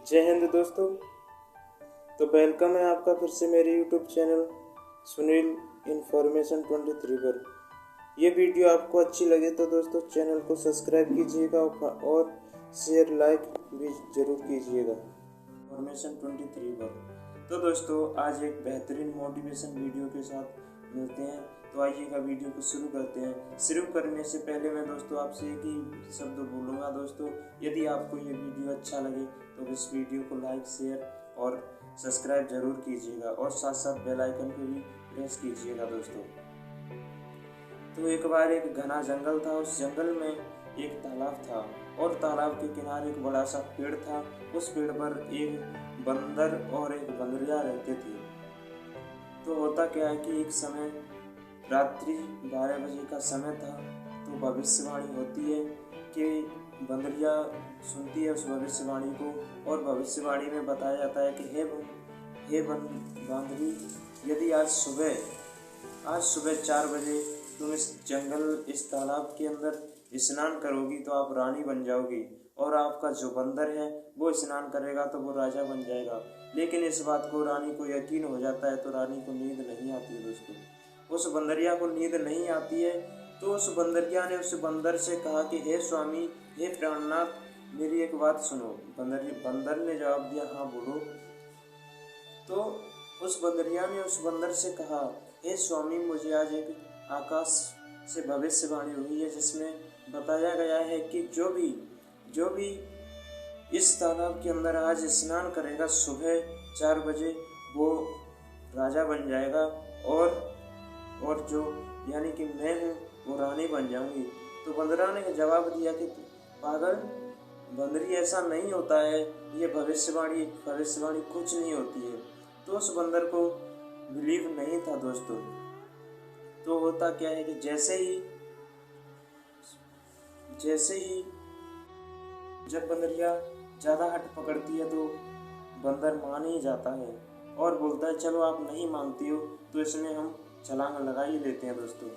जय हिंद दोस्तों। तो वेलकम है आपका फिर से मेरे यूट्यूब चैनल सुनील इन्फॉर्मेशन 23 पर। ये वीडियो आपको अच्छी लगे तो दोस्तों चैनल को सब्सक्राइब कीजिएगा और शेयर लाइक भी ज़रूर कीजिएगा इन्फॉर्मेशन 23 पर। तो दोस्तों आज एक बेहतरीन मोटिवेशन वीडियो के साथ मिलते हैं। तो आइएगा वीडियो को शुरू करते हैं। शुरू करने से पहले मैं दोस्तों आपसे एक ही शब्द बोलूँगा दोस्तों, यदि आपको ये वीडियो अच्छा लगे तो इस वीडियो को लाइक शेयर और सब्सक्राइब जरूर कीजिएगा और साथ साथ बेल आइकन को भी प्रेस कीजिएगा दोस्तों। तो एक बार एक घना जंगल था। उस जंगल में एक तालाब था और तालाब के किनारे एक बड़ा सा पेड़ था। उस पेड़ पर एक बंदर और एक बंदरिया रहते थे। तो होता क्या है कि एक समय रात्रि 12 बजे का समय था। तो भविष्यवाणी होती है कि बंदरिया सुनती है उस भविष्यवाणी को और भविष्यवाणी में बताया जाता है कि हे बांदरी, यदि आज सुबह 4 बजे तुम इस तालाब के अंदर स्नान करोगी तो आप रानी बन जाओगी और आपका जो बंदर है वो स्नान करेगा तो वो राजा बन जाएगा। लेकिन इस बात को रानी को यकीन हो जाता है तो रानी को नींद नहीं आती है दोस्तों। उस बंदरिया को नींद नहीं आती है तो उस बंदरिया ने उस बंदर से कहा कि हे स्वामी, हे प्राणनाथ, मेरी एक बात सुनो। बंदर ने जवाब दिया, हाँ बोलो। तो उस बंदरिया ने उस बंदर से कहा, हे स्वामी, मुझे आज एक आकाश से भविष्यवाणी हुई है जिसमें बताया गया है कि जो भी इस तालाब के अंदर आज स्नान करेगा सुबह 4 बजे वो राजा बन जाएगा और जो यानी कि मैं हूँ वो रानी बन जाऊंगी। तो बंदरा ने जवाब दिया कि पागल बंदरी, ऐसा नहीं होता है, ये भविष्यवाणी कुछ नहीं होती है। तो उस बंदर को बिलीव नहीं था दोस्तों। तो होता क्या है कि जैसे ही जब बंदरिया ज़्यादा हट पकड़ती है तो बंदर मान ही जाता है और बोलता है चलो आप नहीं मानती हो तो इसमें हम छलांग लगा ही लेते हैं दोस्तों।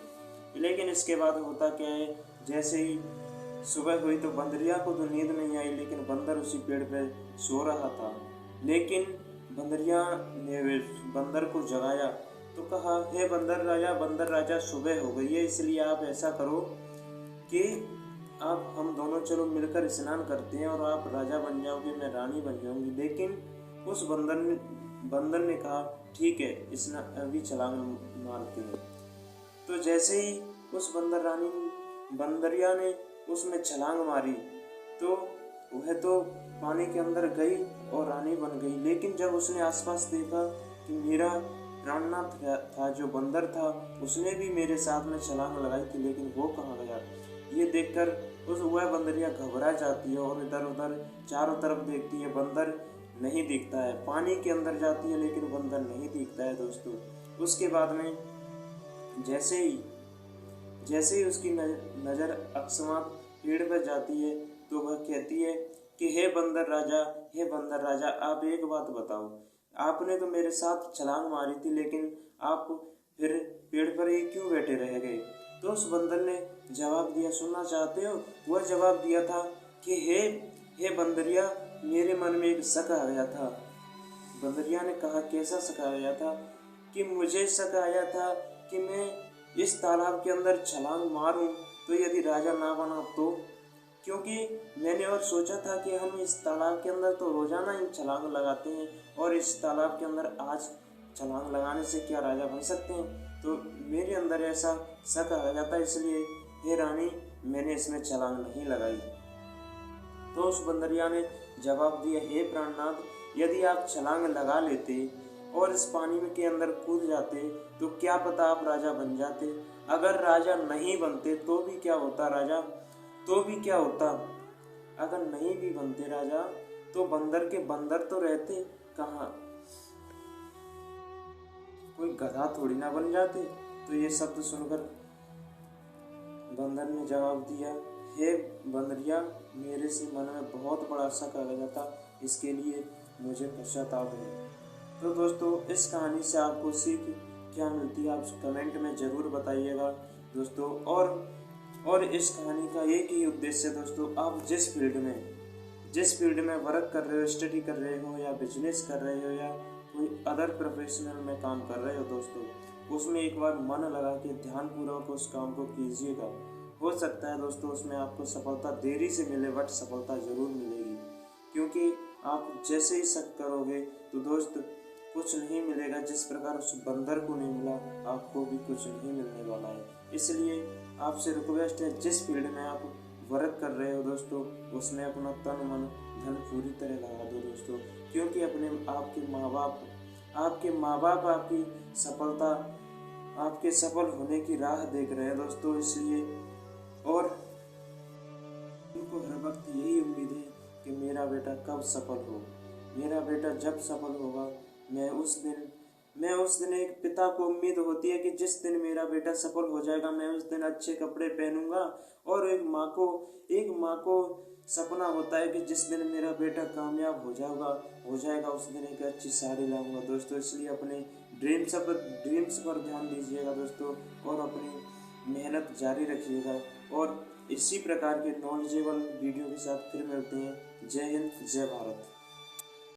लेकिन इसके बाद होता क्या है, जैसे ही सुबह हुई तो बंदरिया को तो नींद नहीं आई, लेकिन बंदर उसी पेड़ पे सो रहा था। लेकिन बंदरिया ने बंदर को जगाया तो कहा, हे बंदर राजा, सुबह हो गई है, इसलिए आप ऐसा करो कि आप हम दोनों चलो मिलकर स्नान करते हैं और आप राजा बन जाओगे, मैं रानी बन जाऊंगी। लेकिन उस बंदर ने कहा, ठीक है, अभी छलांग मारते हैं। तो जैसे ही उस बंदरिया ने उसमें छलांग मारी तो वह तो पानी के अंदर गई और रानी बन गई। लेकिन जब उसने आसपास देखा कि मेरा प्राणनाथ था जो बंदर था, उसने भी मेरे साथ में छलांग लगाई थी, लेकिन वो कहाँ गया। ये देखकर वह बंदरिया घबरा जाती है और इधर उधर चारों तरफ देखती है, बंदर नहीं दिखता है। पानी के अंदर जाती है लेकिन बंदर नहीं दिखता है दोस्तों। उसके बाद में जैसे ही उसकी नज़र अकस्मात पेड़ पर जाती है तो वह कहती है कि हे बंदर राजा, आप एक बात बताओ, आपने तो मेरे साथ छलांग मारी थी लेकिन आप फिर पेड़ पर ही क्यों बैठे रह गए। तो उस बंदर ने जवाब दिया, सुनना चाहते हो? वह जवाब दिया था कि हे बंदरिया, मेरे मन में एक शक आ गया था। बंदरिया ने कहा, कैसा शक आ गया था? कि मुझे शक आया था कि मैं इस तालाब के अंदर छलांग मारूं तो यदि राजा ना बना तो, क्योंकि मैंने और सोचा था कि हम इस तालाब के अंदर तो रोजाना ही छलांग लगाते हैं और इस तालाब के अंदर आज छलांग लगाने से क्या राजा बन सकते हैं। तो मेरे अंदर ऐसा शक आ गया था, इसलिए हे रानी, मैंने इसमें छलांग नहीं लगाई। तो उस बंदरिया ने जवाब दिया, हे प्राणनाथ, यदि आप छलांग लगा लेते और इस पानी के अंदर कूद जाते तो क्या पता आप राजा बन जाते। अगर राजा नहीं बनते तो भी क्या होता राजा, तो भी क्या होता। अगर नहीं भी बनते राजा तो बंदर के बंदर तो रहते कहाँ, कोई गधा थोड़ी ना बन जाते। तो ये शब्द सुनकर बंदर ने जवाब दिया, हे बंदरिया, मेरे से मन में बहुत बड़ा शक आ गया था, इसके लिए मुझे पश्चाताप है। तो दोस्तों इस कहानी से आपको सीख क्या मिलती है आप कमेंट में ज़रूर बताइएगा दोस्तों। और इस कहानी का एक ही उद्देश्य है दोस्तों, आप जिस फील्ड में जिस फील्ड में वर्क कर रहे हो, स्टडी कर रहे हो या बिजनेस कर रहे हो या कोई अदर प्रोफेशनल में काम कर रहे हो दोस्तों, उसमें एक बार मन लगा के ध्यानपूर्वक उस काम को कीजिएगा। हो सकता है दोस्तों उसमें आपको सफलता देरी से मिले, बट सफलता ज़रूर मिलेगी, क्योंकि आप जैसे ही शक करोगे तो दोस्त कुछ नहीं मिलेगा। जिस प्रकार उस बंदर को नहीं मिला, आपको भी कुछ नहीं मिलने वाला है। इसलिए आपसे रिक्वेस्ट है, जिस फील्ड में आप वर्क कर रहे हो दोस्तों, उसमें अपना तन मन धन पूरी तरह लगा दो दोस्तों, क्योंकि आपके माँ बाप आपकी सफलता, आपके सफल होने की राह देख रहे हैं दोस्तों। इसलिए और उनको हर वक्त यही उम्मीद है कि मेरा बेटा कब सफल हो। मेरा बेटा जब सफल होगा, मैं उस दिन एक पिता को उम्मीद होती है कि जिस दिन मेरा बेटा सफल हो जाएगा, मैं उस दिन अच्छे कपड़े पहनूंगा। और एक माँ को सपना होता है कि जिस दिन मेरा बेटा कामयाब हो जाएगा उस दिन एक अच्छी साड़ी लाऊंगा दोस्तों। इसलिए अपने ड्रीम्स पर ध्यान दीजिएगा दोस्तों, और अपनी मेहनत जारी रखिएगा। और इसी प्रकार के नॉलेजेबल वीडियो के साथ फिर मिलते हैं। जय हिंद, जय भारत।